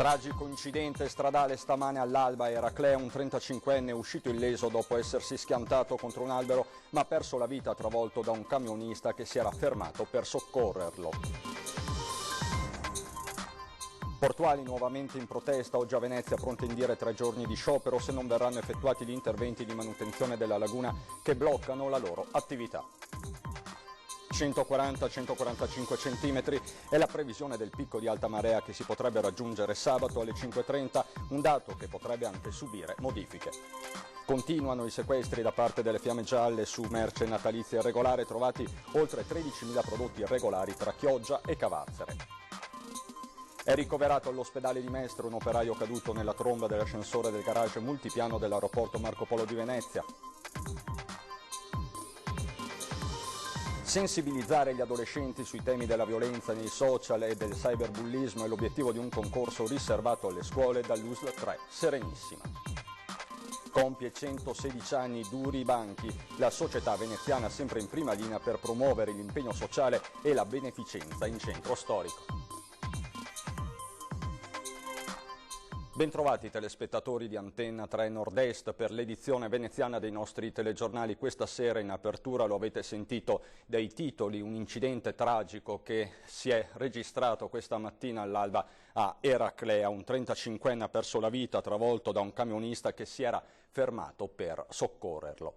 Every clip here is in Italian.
Tragico incidente stradale stamane all'alba a Eraclea, un 35enne è uscito illeso dopo essersi schiantato contro un albero ma ha perso la vita travolto da un camionista che si era fermato per soccorrerlo. Portuali nuovamente in protesta, oggi a Venezia pronti a indire 3 giorni di sciopero se non verranno effettuati gli interventi di manutenzione della laguna che bloccano la loro attività. 140-145 cm è la previsione del picco di alta marea che si potrebbe raggiungere sabato alle 5:30, un dato che potrebbe anche subire modifiche. Continuano i sequestri da parte delle Fiamme Gialle su merce natalizia irregolare, trovati oltre 13.000 prodotti irregolari tra Chioggia e Cavazzere. È ricoverato all'ospedale di Mestre un operaio caduto nella tromba dell'ascensore del garage multipiano dell'aeroporto Marco Polo di Venezia. Sensibilizzare gli adolescenti sui temi della violenza nei social e del cyberbullismo è l'obiettivo di un concorso riservato alle scuole dall'USL 3 Serenissima. Compie 116 anni duri i banchi, la società veneziana sempre in prima linea per promuovere l'impegno sociale e la beneficenza in centro storico. Bentrovati telespettatori di Antenna 3 Nord-Est per l'edizione veneziana dei nostri telegiornali. Questa sera in apertura lo avete sentito dai titoli, un incidente tragico che si è registrato questa mattina all'alba a Eraclea. Un 35enne ha perso la vita travolto da un camionista che si era fermato per soccorrerlo.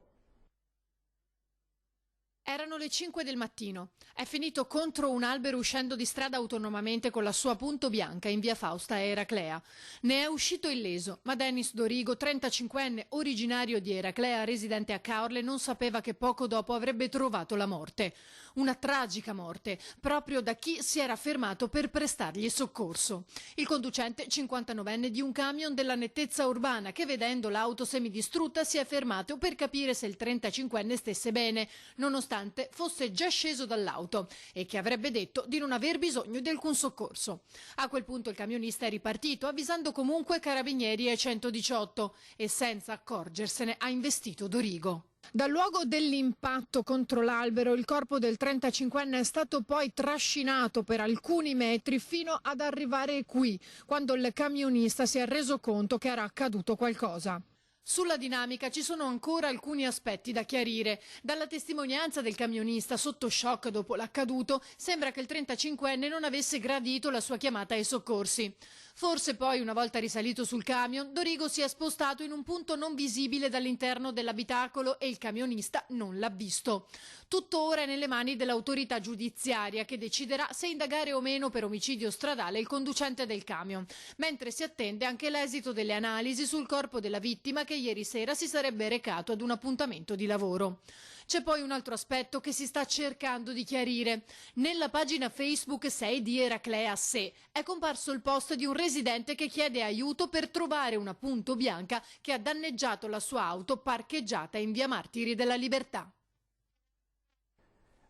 Erano le 5 del mattino. È finito contro un albero uscendo di strada autonomamente con la sua punto bianca in via Fausta a Eraclea. Ne è uscito illeso, ma Dennis Dorigo, 35enne, originario di Eraclea, residente a Caorle, non sapeva che poco dopo avrebbe trovato la morte. Una tragica morte, proprio da chi si era fermato per prestargli soccorso. Il conducente, 59enne, di un camion della nettezza urbana che, vedendo l'auto semidistrutta, si è fermato per capire se il 35enne stesse bene, nonostante fosse già sceso dall'auto e che avrebbe detto di non aver bisogno di alcun soccorso. A quel punto il camionista è ripartito, avvisando comunque carabinieri e 118 e senza accorgersene ha investito Dorigo. Dal luogo dell'impatto contro l'albero il corpo del 35enne è stato poi trascinato per alcuni metri fino ad arrivare qui, quando il camionista si è reso conto che era accaduto qualcosa. Sulla dinamica ci sono ancora alcuni aspetti da chiarire. Dalla testimonianza del camionista sotto shock dopo l'accaduto, sembra che il 35enne non avesse gradito la sua chiamata ai soccorsi. Forse poi, una volta risalito sul camion, Dorigo si è spostato in un punto non visibile dall'interno dell'abitacolo e il camionista non l'ha visto. Tutto ora è nelle mani dell'autorità giudiziaria che deciderà se indagare o meno per omicidio stradale il conducente del camion, mentre si attende anche l'esito delle analisi sul corpo della vittima che ieri sera si sarebbe recato ad un appuntamento di lavoro. C'è poi un altro aspetto che si sta cercando di chiarire. Nella pagina Facebook 6 di Eraclea Se è comparso il post di un residente che chiede aiuto per trovare una punto bianca che ha danneggiato la sua auto parcheggiata in via Martiri della Libertà.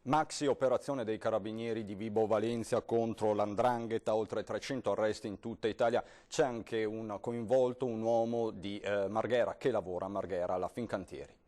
Maxi operazione dei carabinieri di Vibo Valentia contro l''ndrangheta, oltre 300 arresti in tutta Italia. C'è anche un coinvolto, un uomo di Marghera che lavora a Marghera alla Fincantieri.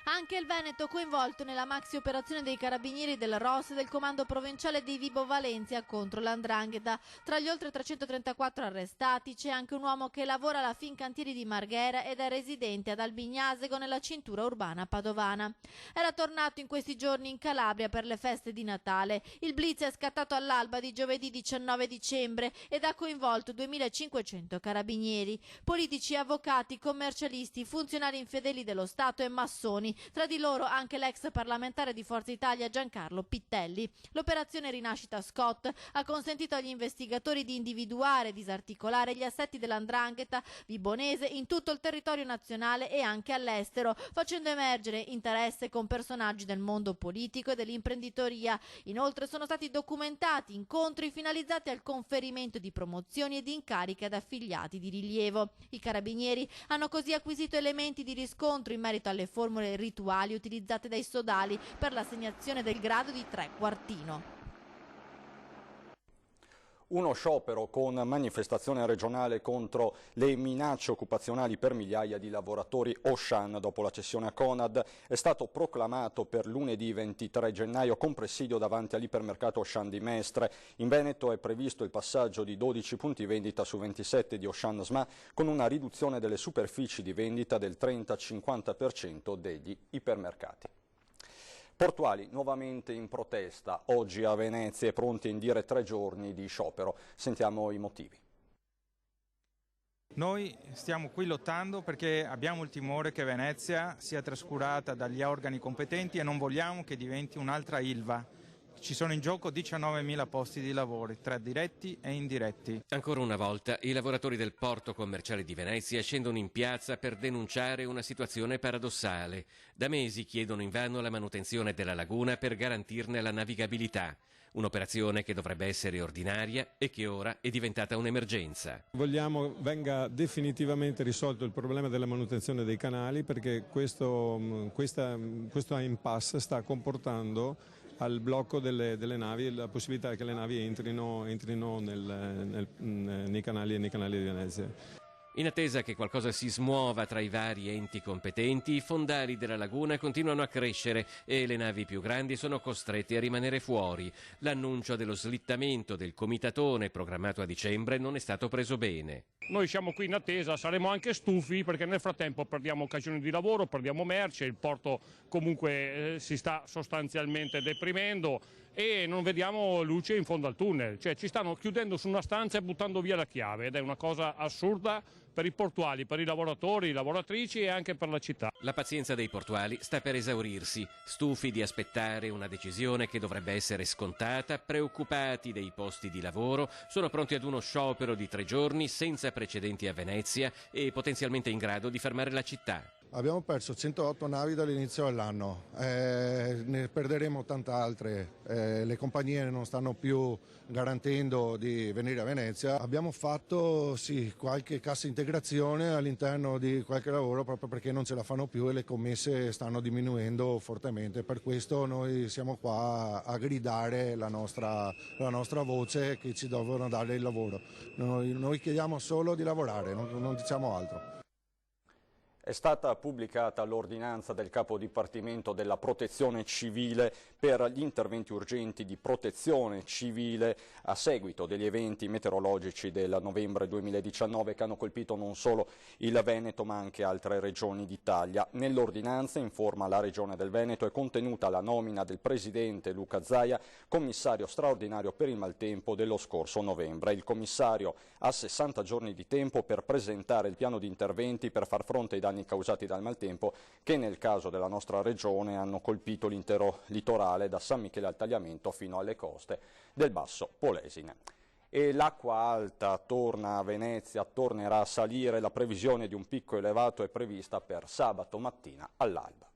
Anche il Veneto coinvolto nella maxi operazione dei carabinieri del ROS del comando provinciale di Vibo Valentia contro l''ndrangheta. Tra gli oltre 334 arrestati c'è anche un uomo che lavora alla Fincantieri di Marghera ed è residente ad Albignasego nella cintura urbana padovana. Era tornato in questi giorni in Calabria per le feste di Natale. Il blitz è scattato all'alba di giovedì 19 dicembre ed ha coinvolto 2500 carabinieri, politici, avvocati, commercialisti, funzionari infedeli dello Stato e massoni. Tra di loro anche l'ex parlamentare di Forza Italia Giancarlo Pittelli. L'operazione Rinascita Scott ha consentito agli investigatori di individuare e disarticolare gli assetti dell''ndrangheta vibonese in tutto il territorio nazionale e anche all'estero, facendo emergere interesse con personaggi del mondo politico e dell'imprenditoria. Inoltre sono stati documentati incontri finalizzati al conferimento di promozioni e di incarichi ad affiliati di rilievo. I carabinieri hanno così acquisito elementi di riscontro in merito alle formule rituali utilizzate dai sodali per l'assegnazione del grado di trequartino. Uno sciopero con manifestazione regionale contro le minacce occupazionali per migliaia di lavoratori Auchan dopo la cessione a Conad è stato proclamato per lunedì 23 gennaio con presidio davanti all'ipermercato Auchan di Mestre. In Veneto è previsto il passaggio di 12 punti vendita su 27 di Auchan SMA con una riduzione delle superfici di vendita del 30-50% degli ipermercati. Portuali nuovamente in protesta, oggi a Venezia e pronti a indire 3 giorni di sciopero. Sentiamo i motivi. Noi stiamo qui lottando perché abbiamo il timore che Venezia sia trascurata dagli organi competenti e non vogliamo che diventi un'altra Ilva. Ci sono in gioco 19.000 posti di lavoro, tra diretti e indiretti. Ancora una volta i lavoratori del porto commerciale di Venezia scendono in piazza per denunciare una situazione paradossale. Da mesi chiedono invano la manutenzione della laguna per garantirne la navigabilità. Un'operazione che dovrebbe essere ordinaria e che ora è diventata un'emergenza. Vogliamo venga definitivamente risolto il problema della manutenzione dei canali perché questo impasse sta comportando al blocco delle navi e la possibilità che le navi entrino nei canali di Venezia. In attesa che qualcosa si smuova tra i vari enti competenti, i fondali della laguna continuano a crescere e le navi più grandi sono costrette a rimanere fuori. L'annuncio dello slittamento del comitatone programmato a dicembre non è stato preso bene. Noi siamo qui in attesa, saremo anche stufi perché nel frattempo perdiamo occasioni di lavoro, perdiamo merce, il porto comunque si sta sostanzialmente deprimendo e non vediamo luce in fondo al tunnel, cioè ci stanno chiudendo su una stanza e buttando via la chiave ed è una cosa assurda per i portuali, per i lavoratori, lavoratrici e anche per la città. La pazienza dei portuali sta per esaurirsi, stufi di aspettare una decisione che dovrebbe essere scontata, preoccupati dei posti di lavoro, sono pronti ad uno sciopero di 3 giorni senza precedenti a Venezia e potenzialmente in grado di fermare la città. Abbiamo perso 108 navi dall'inizio dell'anno, ne perderemo tante altre, le compagnie non stanno più garantendo di venire a Venezia. Abbiamo fatto sì, qualche cassa integrazione all'interno di qualche lavoro proprio perché non ce la fanno più e le commesse stanno diminuendo fortemente, per questo noi siamo qua a gridare la nostra voce che ci devono dare il lavoro. Noi chiediamo solo di lavorare, non diciamo altro. È stata pubblicata l'ordinanza del capo dipartimento della protezione civile per gli interventi urgenti di protezione civile a seguito degli eventi meteorologici del novembre 2019 che hanno colpito non solo il Veneto ma anche altre regioni d'Italia. Nell'ordinanza, informa la Regione del Veneto, è contenuta la nomina del presidente Luca Zaia, commissario straordinario per il maltempo dello scorso novembre. Il commissario ha 60 giorni di tempo per presentare il piano di interventi per far fronte ai danni causati dal maltempo che nel caso della nostra regione hanno colpito l'intero litorale da San Michele al Tagliamento fino alle coste del Basso Polesine. E l'acqua alta torna a Venezia, tornerà a salire, la previsione di un picco elevato è prevista per sabato mattina all'alba.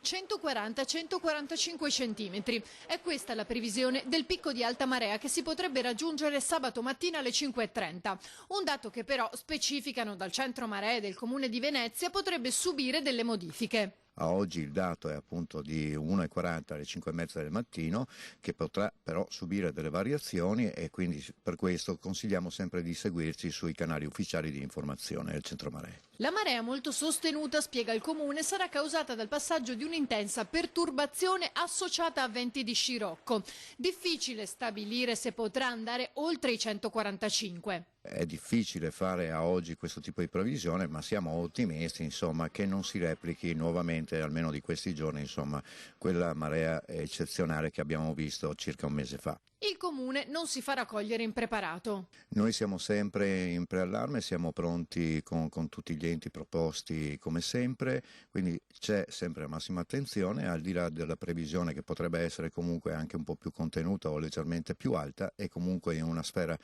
140-145 centimetri. È questa la previsione del picco di alta marea che si potrebbe raggiungere sabato mattina alle 5:30. Un dato che però, specificano dal centro maree del comune di Venezia, potrebbe subire delle modifiche. A oggi il dato è appunto di 1,40 alle 5:30 del mattino, che potrà però subire delle variazioni e quindi per questo consigliamo sempre di seguirci sui canali ufficiali di informazione del centro maree. La marea molto sostenuta, spiega il comune, sarà causata dal passaggio di un'intensa perturbazione associata a venti di scirocco. Difficile stabilire se potrà andare oltre i 145. È difficile fare a oggi questo tipo di previsione, ma siamo ottimisti, insomma, che non si replichi nuovamente, almeno di questi giorni, insomma, quella marea eccezionale che abbiamo visto circa un mese fa. Il comune non si farà cogliere impreparato. Noi siamo sempre in preallarme, siamo pronti con tutti gli enti proposti come sempre, quindi c'è sempre massima attenzione, al di là della previsione che potrebbe essere comunque anche un po' più contenuta o leggermente più alta, e comunque in una sfera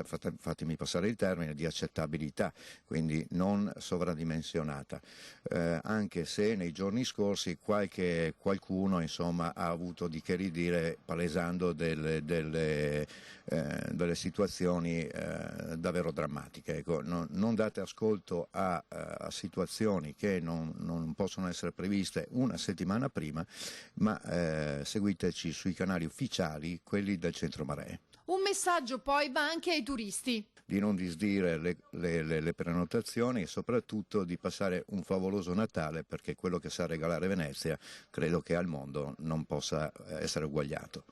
fatemi passare il termine, di accettabilità, quindi non sovradimensionata, anche se nei giorni scorsi qualcuno insomma ha avuto di che ridire palesando delle situazioni davvero drammatiche. Ecco, non date ascolto a situazioni che non possono essere previste una settimana prima, ma seguiteci sui canali ufficiali, quelli del Centro Maree. Un messaggio poi va anche ai turisti. Di non disdire le prenotazioni e soprattutto di passare un favoloso Natale, perché quello che sa regalare Venezia credo che al mondo non possa essere uguagliato.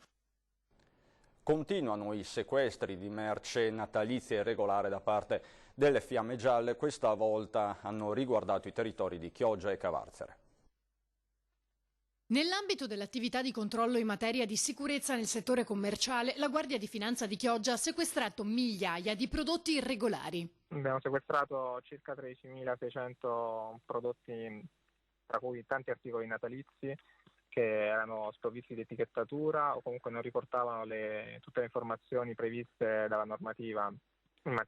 Continuano i sequestri di merce natalizia irregolare da parte delle Fiamme Gialle, questa volta hanno riguardato i territori di Chioggia e Cavarzere. Nell'ambito dell'attività di controllo in materia di sicurezza nel settore commerciale, la Guardia di Finanza di Chioggia ha sequestrato migliaia di prodotti irregolari. Abbiamo sequestrato circa 13.600 prodotti, tra cui tanti articoli natalizi che erano sprovvisti di etichettatura o comunque non riportavano tutte le informazioni previste dalla normativa in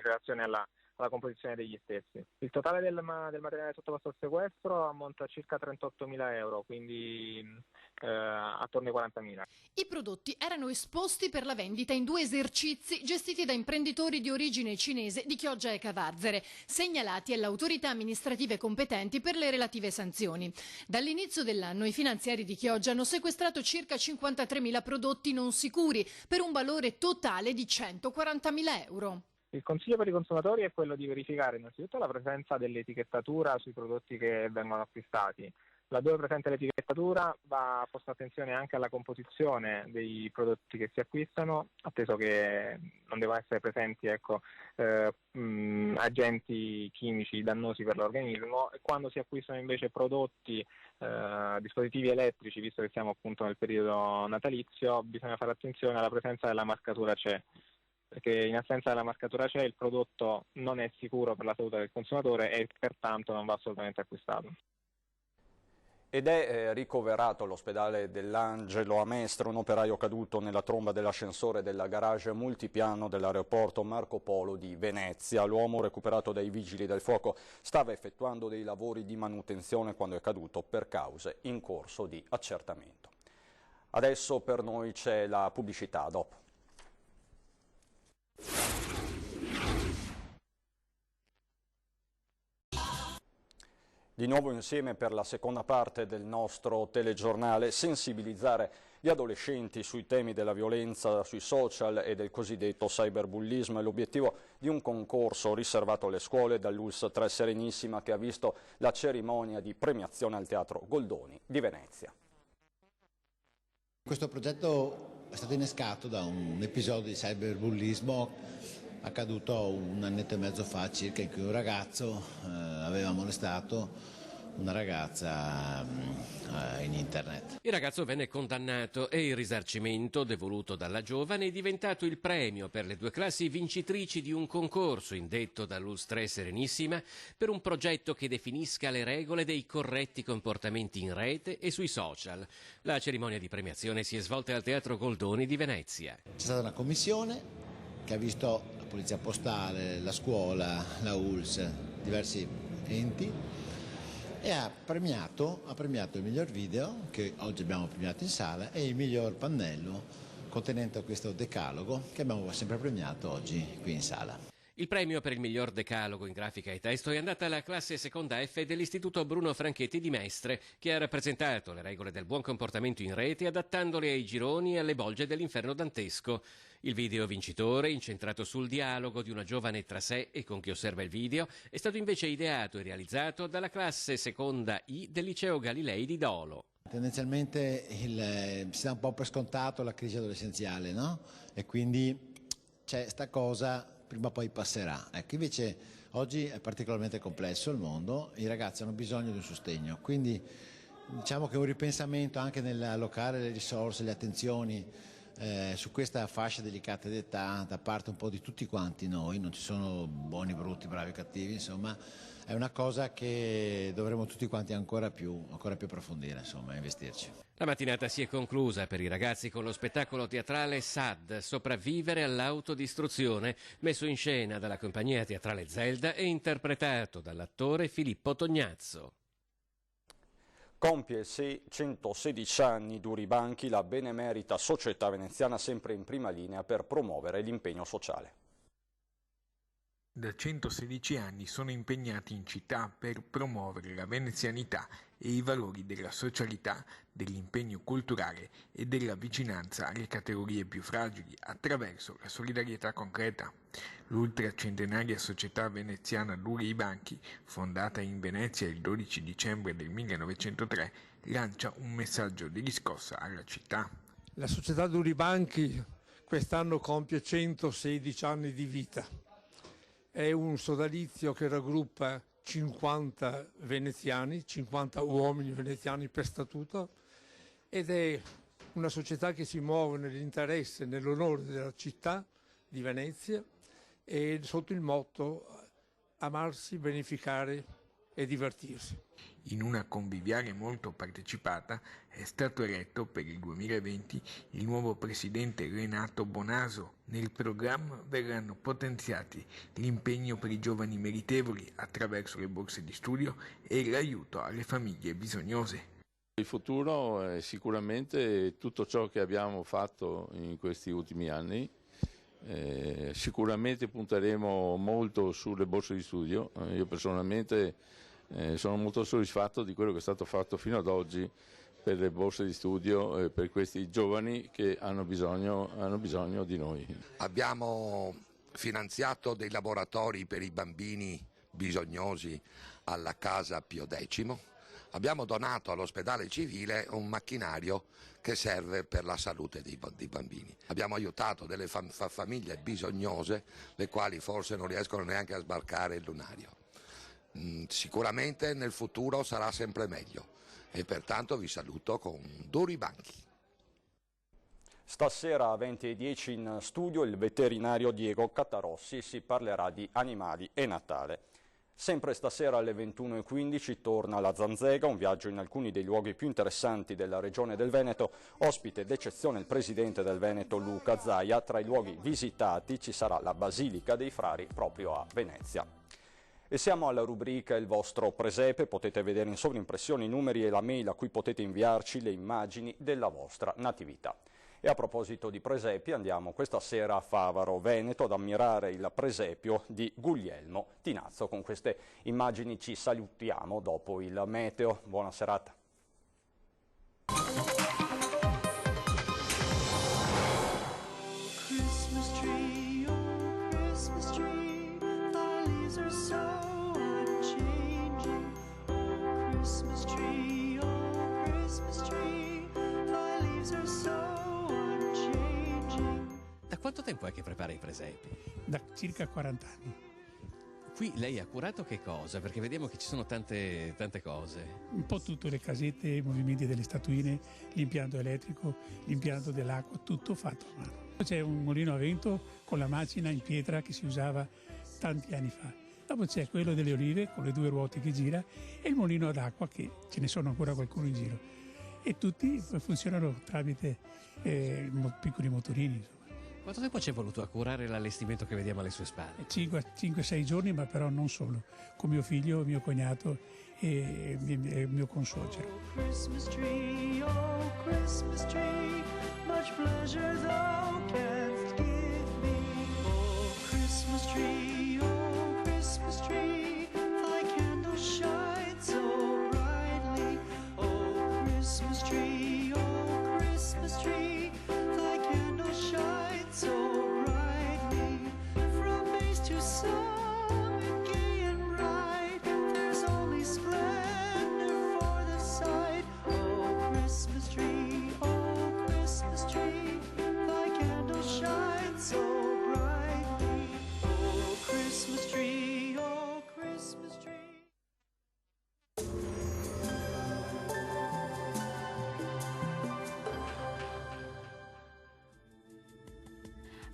relazione alla composizione degli stessi. Il totale del materiale sottoposto al sequestro ammonta a circa 38.000 euro, quindi attorno ai 40.000. I prodotti erano esposti per la vendita in 2 esercizi gestiti da imprenditori di origine cinese di Chioggia e Cavarzere, segnalati alle autorità amministrative competenti per le relative sanzioni. Dall'inizio dell'anno i finanziari di Chioggia hanno sequestrato circa 53.000 prodotti non sicuri per un valore totale di 140.000 euro. Il consiglio per i consumatori è quello di verificare innanzitutto la presenza dell'etichettatura sui prodotti che vengono acquistati. Laddove è presente l'etichettatura va posta attenzione anche alla composizione dei prodotti che si acquistano, atteso che non devono essere presenti agenti chimici dannosi per l'organismo, e quando si acquistano invece prodotti, dispositivi elettrici, visto che siamo appunto nel periodo natalizio, bisogna fare attenzione alla presenza della marcatura CE. Perché in assenza della marcatura CE il prodotto non è sicuro per la salute del consumatore e pertanto non va assolutamente acquistato. Ed è ricoverato all'ospedale dell'Angelo a Mestre un operaio caduto nella tromba dell'ascensore della garage multipiano dell'aeroporto Marco Polo di Venezia. L'uomo, recuperato dai vigili del fuoco, stava effettuando dei lavori di manutenzione quando è caduto per cause in corso di accertamento. Adesso per noi c'è la pubblicità, dopo. Di nuovo insieme per la seconda parte del nostro telegiornale, sensibilizzare gli adolescenti sui temi della violenza sui social e del cosiddetto cyberbullismo è l'obiettivo di un concorso riservato alle scuole dall'ULSS 3 Serenissima, che ha visto la cerimonia di premiazione al Teatro Goldoni di Venezia. Questo progetto è stato innescato da un episodio di cyberbullismo accaduto un annetto e mezzo fa circa, in cui un ragazzo aveva molestato una ragazza in internet. Il ragazzo venne condannato e il risarcimento devoluto dalla giovane è diventato il premio per le 2 classi vincitrici di un concorso indetto dall'ULSS 3 Serenissima per un progetto che definisca le regole dei corretti comportamenti in rete e sui social. La cerimonia di premiazione si è svolta al Teatro Goldoni di Venezia. C'è stata una commissione che ha visto la Polizia Postale, la scuola, la ULSS, diversi enti, e ha premiato il miglior video, che oggi abbiamo premiato in sala, e il miglior pannello contenente questo decalogo che abbiamo sempre premiato oggi qui in sala. Il premio per il miglior decalogo in grafica e testo è andata alla classe seconda F dell'Istituto Bruno Franchetti di Mestre, che ha rappresentato le regole del buon comportamento in rete adattandole ai gironi e alle bolge dell'inferno dantesco. Il video vincitore, incentrato sul dialogo di una giovane tra sé e con chi osserva il video, è stato invece ideato e realizzato dalla classe seconda I del Liceo Galilei di Dolo. Tendenzialmente si dà un po' per scontato la crisi adolescenziale, no? E quindi c'è sta cosa, prima o poi passerà. Ecco, invece oggi è particolarmente complesso il mondo, i ragazzi hanno bisogno di un sostegno, quindi diciamo che un ripensamento anche nell'allocare le risorse, le attenzioni su questa fascia delicata d'età da parte un po' di tutti quanti noi, non ci sono buoni, brutti, bravi, cattivi, insomma, è una cosa che dovremo tutti quanti ancora più approfondire, insomma, investirci. La mattinata si è conclusa per i ragazzi con lo spettacolo teatrale SAD, Sopravvivere all'autodistruzione, messo in scena dalla compagnia teatrale Zelda e interpretato dall'attore Filippo Tognazzo. Compie 116 anni Duri Banchi, la benemerita società veneziana sempre in prima linea per promuovere l'impegno sociale. Da 116 anni sono impegnati in città per promuovere la venezianità e i valori della socialità, dell'impegno culturale e della vicinanza alle categorie più fragili attraverso la solidarietà concreta. L'ultracentenaria società veneziana Duri Banchi, fondata in Venezia il 12 dicembre del 1903, lancia un messaggio di riscossa alla città. La società Duri Banchi quest'anno compie 116 anni di vita. È un sodalizio che raggruppa 50 veneziani, 50 uomini veneziani per statuto, ed è una società che si muove nell'interesse e nell'onore della città di Venezia e sotto il motto amarsi, beneficare e divertirsi. In una conviviale molto partecipata è stato eletto per il 2020 il nuovo presidente Renato Bonaso. Nel programma verranno potenziati l'impegno per i giovani meritevoli attraverso le borse di studio e l'aiuto alle famiglie bisognose. Il futuro è sicuramente tutto ciò che abbiamo fatto in questi ultimi anni. Sicuramente punteremo molto sulle borse di studio. Io personalmente sono molto soddisfatto di quello che è stato fatto fino ad oggi per le borse di studio per questi giovani che hanno bisogno di noi. Abbiamo finanziato dei laboratori per i bambini bisognosi alla Casa Pio X. Abbiamo donato all'ospedale civile un macchinario che serve per la salute dei bambini. Abbiamo aiutato delle famiglie bisognose, le quali forse non riescono neanche a sbarcare il lunario. Sicuramente nel futuro sarà sempre meglio e pertanto vi saluto con Duri Banchi. Stasera a 20:10 in studio il veterinario Diego Catarossi, si parlerà di animali e Natale. Sempre stasera alle 21:15 torna la Zanzega, un viaggio in alcuni dei luoghi più interessanti della regione del Veneto, ospite d'eccezione il presidente del Veneto Luca Zaia. Tra i luoghi visitati ci sarà la Basilica dei Frari proprio a Venezia. E siamo alla rubrica Il vostro presepe, potete vedere in sovrimpressione i numeri e la mail a cui potete inviarci le immagini della vostra natività. E a proposito di presepi andiamo questa sera a Favaro, Veneto, ad ammirare il presepio di Guglielmo Tinazzo. Con queste immagini ci salutiamo dopo il meteo. Buona serata. Da quanto tempo è che prepara i presepi? Da circa 40 anni. Qui lei ha curato che cosa? Perché vediamo che ci sono tante cose. Un po' tutte le casette, i movimenti delle statuine, l'impianto elettrico, l'impianto dell'acqua, tutto fatto a mano. C'è un mulino a vento con la macina in pietra che si usava tanti anni fa. Dopo c'è quello delle olive con le 2 ruote che gira e il mulino ad acqua, che ce ne sono ancora qualcuno in giro. E tutti funzionano tramite piccoli motorini. Insomma. Quanto tempo ci è voluto a curare l'allestimento che vediamo alle sue spalle? 5-6 giorni, ma però non solo, con mio figlio, mio cognato e mio consuocero. Christmas tree, oh Christmas tree, much pleasure thou canst give me. Oh Christmas tree, thy candle shines so brightly. Oh Christmas tree, thy candle shines so brightly. From base to summit, gay and bright, there's only splendor for the sight. Oh Christmas tree, thy candle shines so brightly. Oh Christmas tree, oh Christmas tree.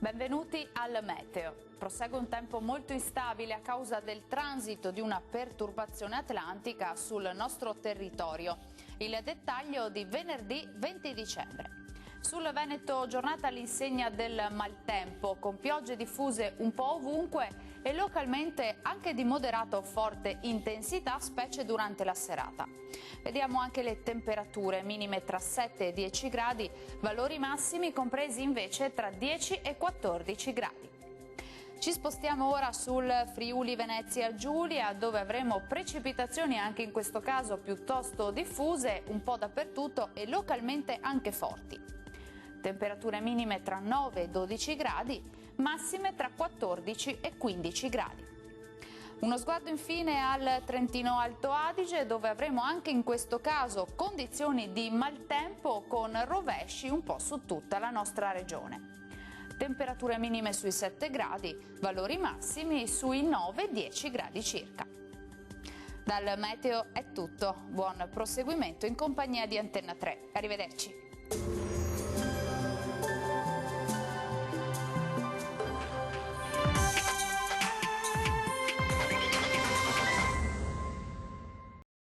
Benvenuti al meteo. Prosegue un tempo molto instabile a causa del transito di una perturbazione atlantica sul nostro territorio. Il dettaglio di venerdì 20 dicembre. Sul Veneto giornata all'insegna del maltempo, con piogge diffuse un po' ovunque e localmente anche di moderata o forte intensità, specie durante la serata. Vediamo anche le temperature minime tra 7 e 10 gradi, valori massimi compresi invece tra 10 e 14 gradi. Ci spostiamo ora sul Friuli Venezia Giulia, dove avremo precipitazioni anche in questo caso piuttosto diffuse, un po' dappertutto e localmente anche forti. Temperature minime tra 9 e 12 gradi, massime tra 14 e 15 gradi. Uno sguardo infine al Trentino Alto Adige, dove avremo anche in questo caso condizioni di maltempo con rovesci un po' su tutta la nostra regione. Temperature minime sui 7 gradi, valori massimi sui 9-10 gradi circa. Dal meteo è tutto, buon proseguimento in compagnia di Antenna 3. Arrivederci.